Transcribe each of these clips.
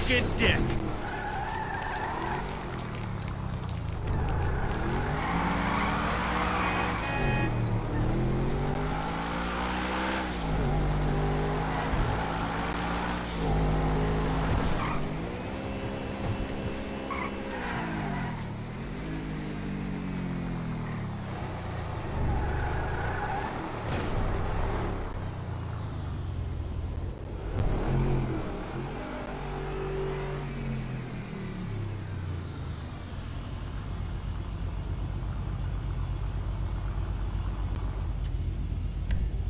sucking dick.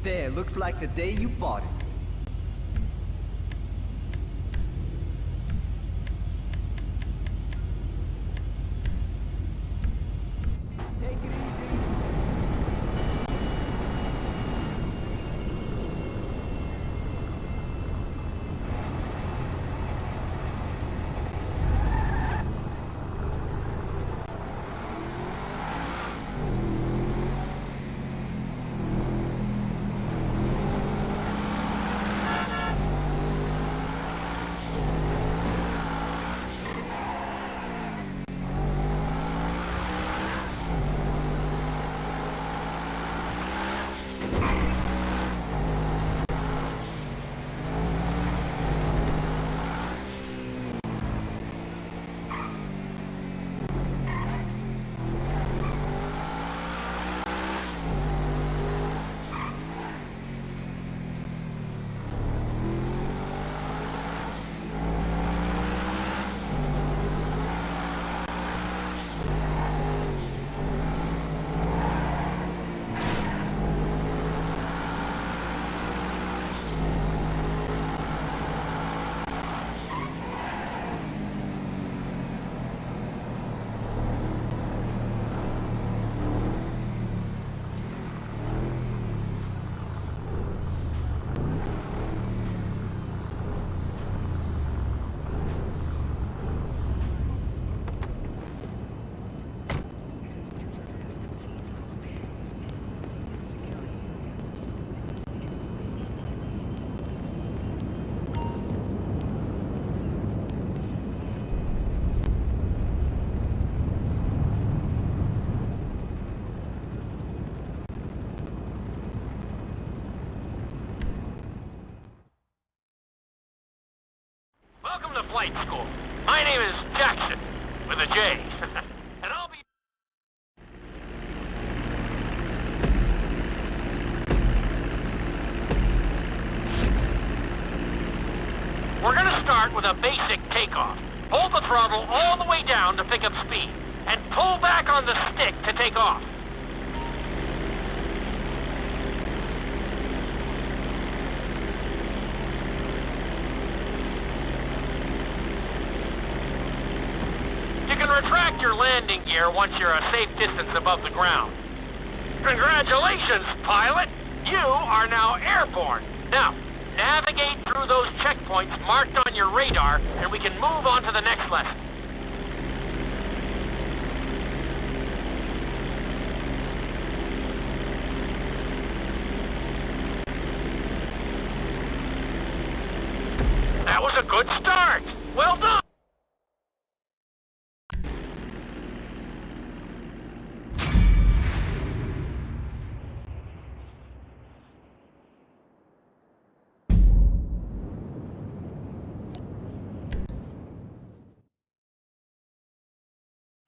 There, looks like the day you bought it. Take it easy. Welcome to flight school. My name is Jackson, with a J. And I'll be... We're gonna start with a basic takeoff. Hold the throttle all the way down to pick up speed, and pull back on the stick to take off. You can retract your landing gear once you're a safe distance above the ground. Congratulations, pilot! You are now airborne. Now, navigate through those checkpoints marked on your radar, and we can move on to the next lesson. That was a good start. Well done.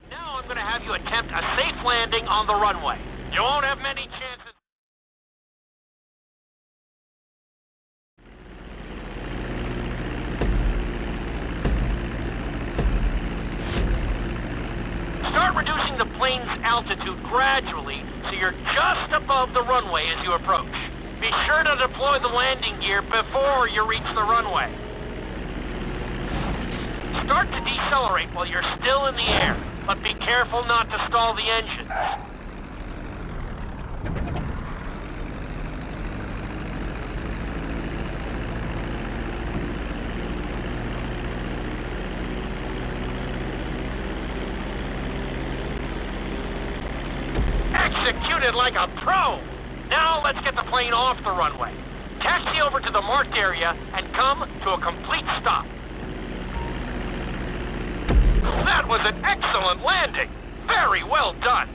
Now I'm going to have you attempt a safe landing on the runway. You won't have many chances. Start reducing the plane's altitude gradually so you're just above the runway as you approach. Be sure to deploy the landing gear before you reach the runway. Start to decelerate while you're still in the air, but be careful not to stall the engines. Executed like a pro! Now let's get the plane off the runway. Taxi over to the marked area and come to a complete stop. That was an excellent landing. Very well done.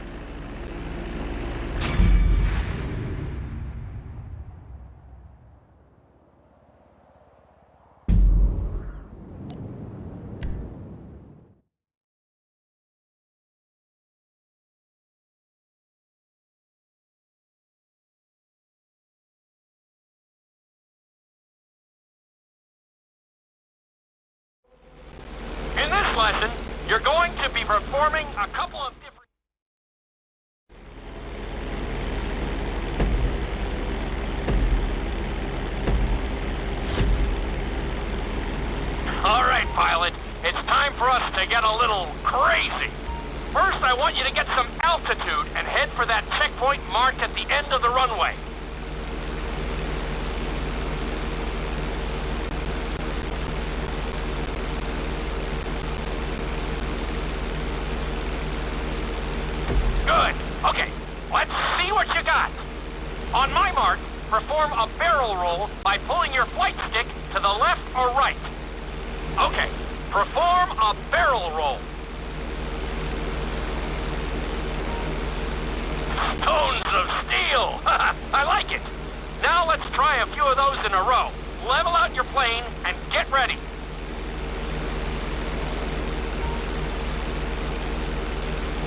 In this lesson, you're going to be performing a couple of different... All right, pilot. It's time for us to get a little crazy. First, I want you to get some altitude and head for that checkpoint marked at the end of the runway. Good. Okay, let's see what you got. On my mark, perform a barrel roll by pulling your flight stick to the left or right. Okay, perform a barrel roll. Stones of steel! I like it. Now let's try a few of those in a row. Level out your plane and get ready.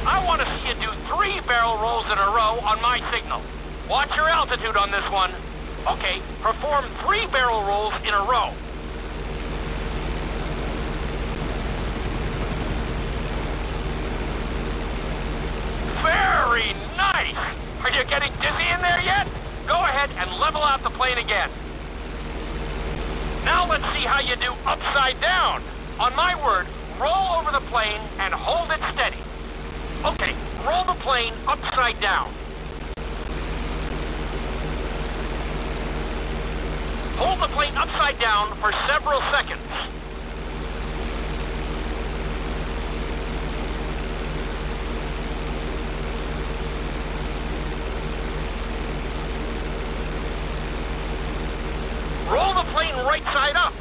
I want to see you do 3 barrel rolls in a row on my signal. Watch your altitude on this one. Okay, perform 3 barrel rolls in a row. Very nice! Are you getting dizzy in there yet? Go ahead and level out the plane again. Now let's see how you do upside down. On my word, roll over the plane and hold it steady. Okay, roll the plane upside down. Hold the plane upside down for several seconds. Roll the plane right side up.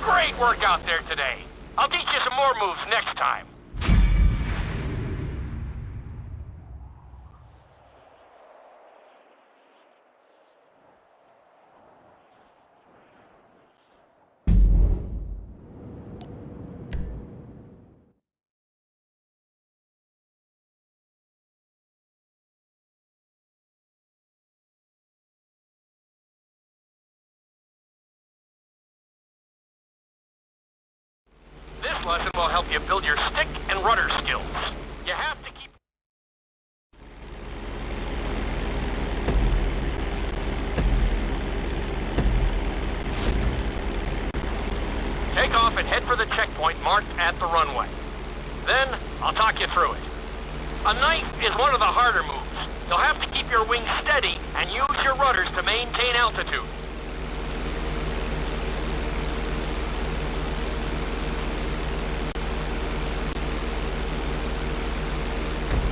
Great work out there today. I'll teach you some more moves next time. This lesson will help you build your stick and rudder skills. You have to keep... Take off and head for the checkpoint marked at the runway. Then, I'll talk you through it. A knife is one of the harder moves. You'll have to keep your wings steady and use your rudders to maintain altitude.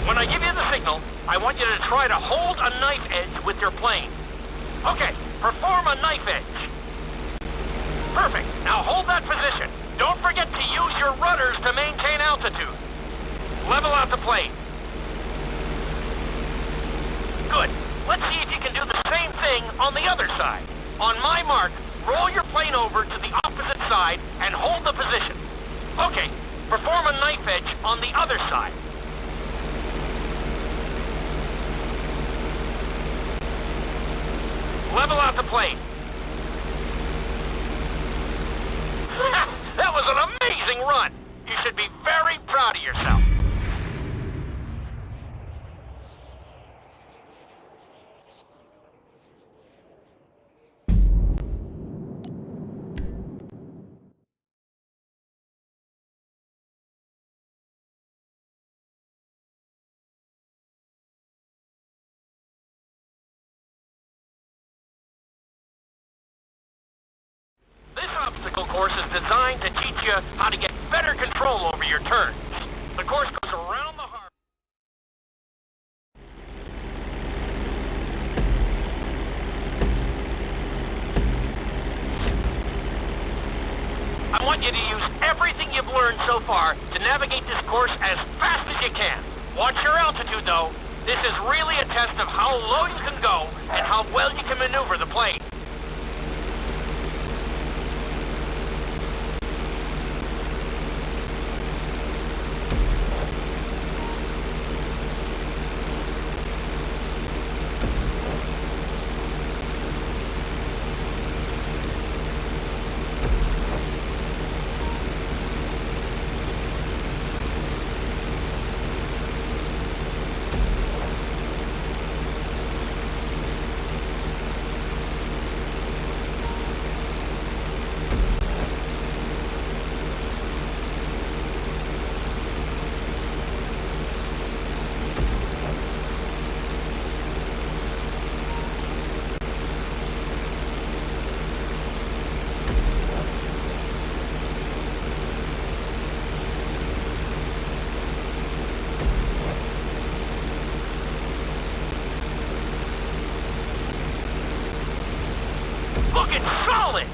When I give you the signal, I want you to try to hold a knife edge with your plane. Okay, perform a knife edge. Perfect. Now hold that position. Don't forget to use your rudders to maintain altitude. Level out the plane. Good. Let's see if you can do the same thing on the other side. On my mark, roll your plane over to the opposite side and hold the position. Okay, perform a knife edge on the other side. Level out the plane. That was an amazing run. You should be very proud of yourself. This obstacle course is designed to teach you how to get better control over your turns. The course goes around the harbor. everything you've learned so far to navigate this course as fast as you can. Watch your altitude, though. This is really a test of how low you can go and how well you can maneuver the plane. Looking solid!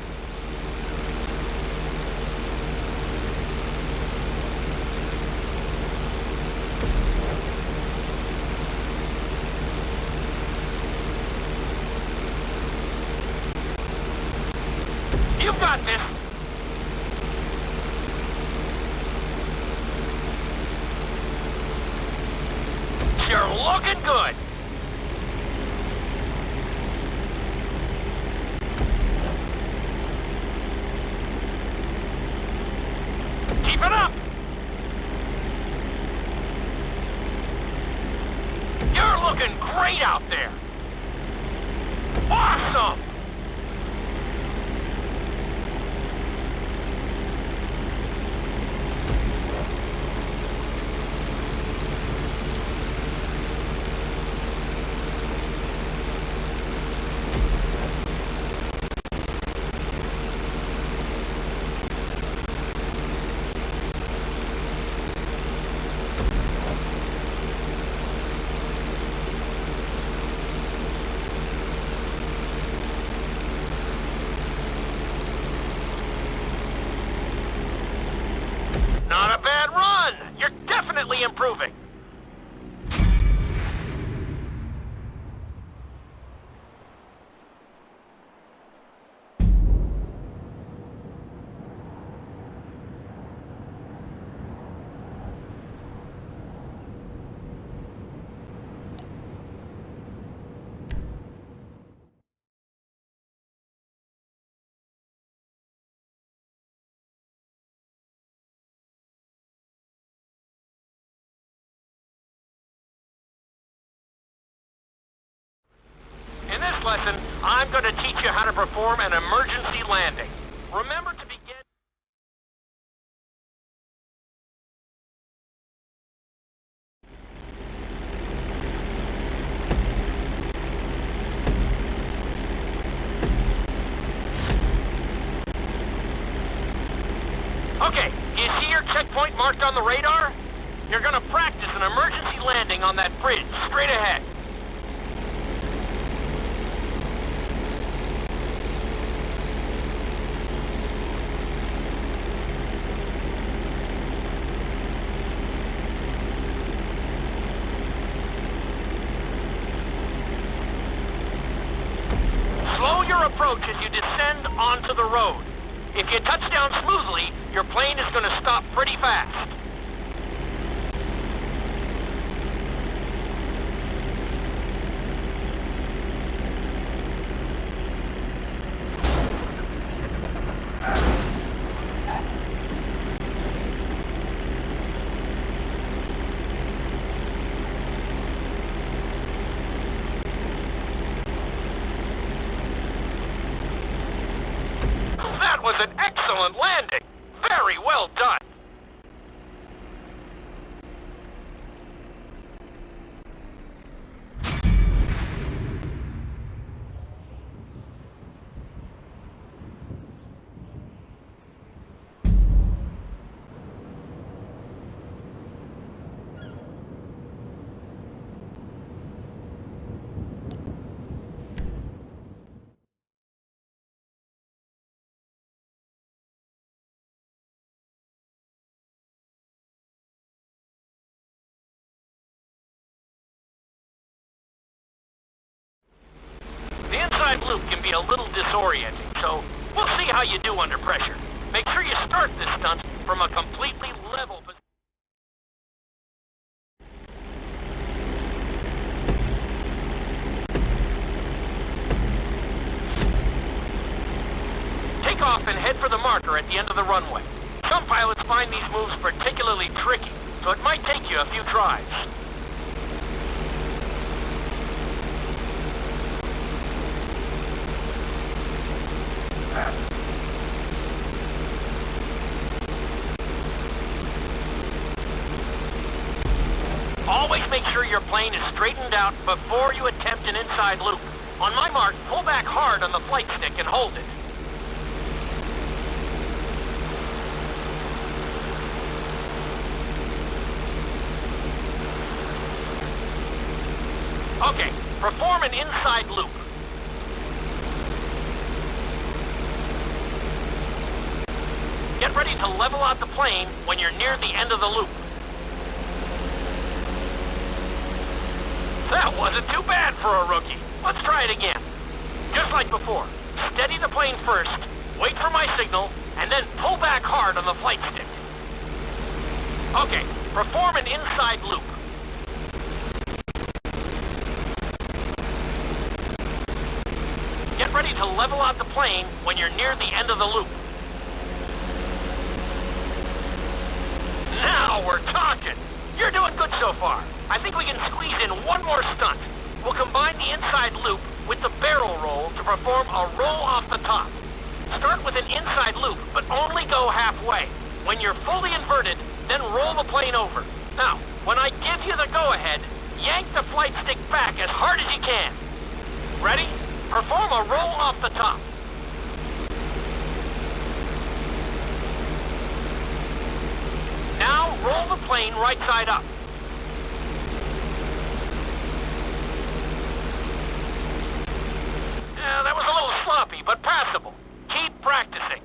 You've got this! You're looking good! Keep it up! You're looking great out there! Awesome! Not a bad run! You're definitely improving! In this lesson, I'm going to teach you how to perform an emergency landing. Remember to begin... Okay, do you see your checkpoint marked on the radar? You're going to practice an emergency landing on that bridge straight ahead. Slow your approach as you descend onto the road. If you touch down smoothly, your plane is going to stop pretty fast. That was an excellent landing. Very well done. inside loop can be a little disorienting, so we'll see how you do under pressure. Make sure you start this stunt from a completely level position. Take off and head for the marker at the end of the runway. Some pilots find these moves particularly tricky, so it might take you a few tries. Always make sure your plane is straightened out before you attempt an inside loop. On my mark, pull back hard on the flight stick and hold it. Okay, perform an inside loop. Get ready to level out the plane when you're near the end of the loop. That wasn't too bad for a rookie. Let's try it again. Just like before, steady the plane first, wait for my signal, and then pull back hard on the flight stick. Okay, perform an inside loop. Get ready to level out the plane when you're near the end of the loop. Now we're talking! You're doing good so far. I think we can squeeze in one more stunt. We'll combine the inside loop with the barrel roll to perform a roll off the top. Start with an inside loop, but only go halfway. When you're fully inverted, then roll the plane over. Now, when I give you the go-ahead, yank the flight stick back as hard as you can. Ready? Perform a roll off the top. Now roll the plane right side up. That was a little sloppy, but passable. Keep practicing.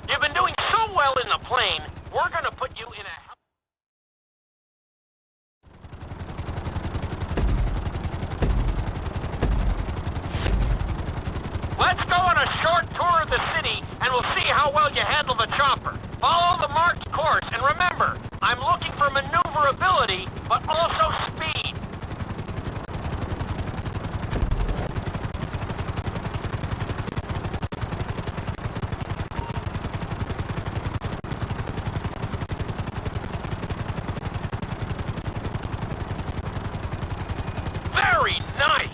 You've been doing so well in the plane, we're gonna put you in a... Let's go on a short tour of the city, and we'll see how well you handle the chopper. Follow the marked course, and remember, I'm looking for maneuverability, but also speed. Very nice!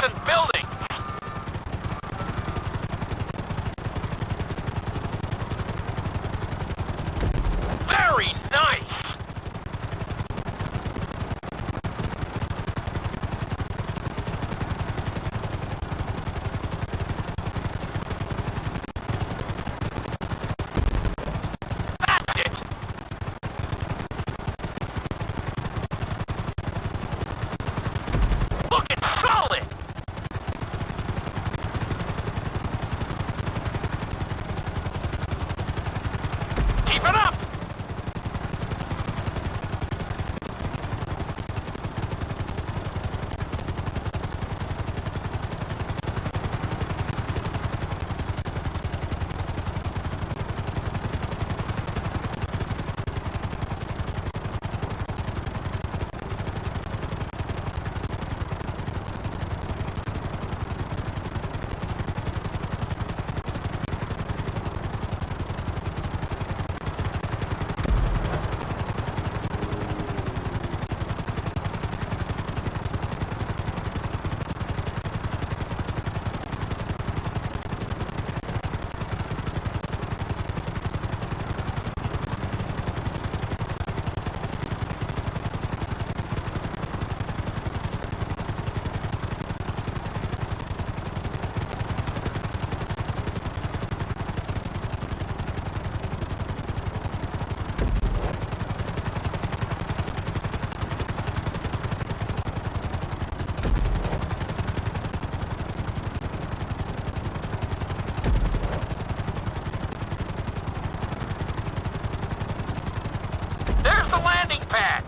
and buildings. Very nice! That's it! Looking solid! Keep it up! There's the landing pad.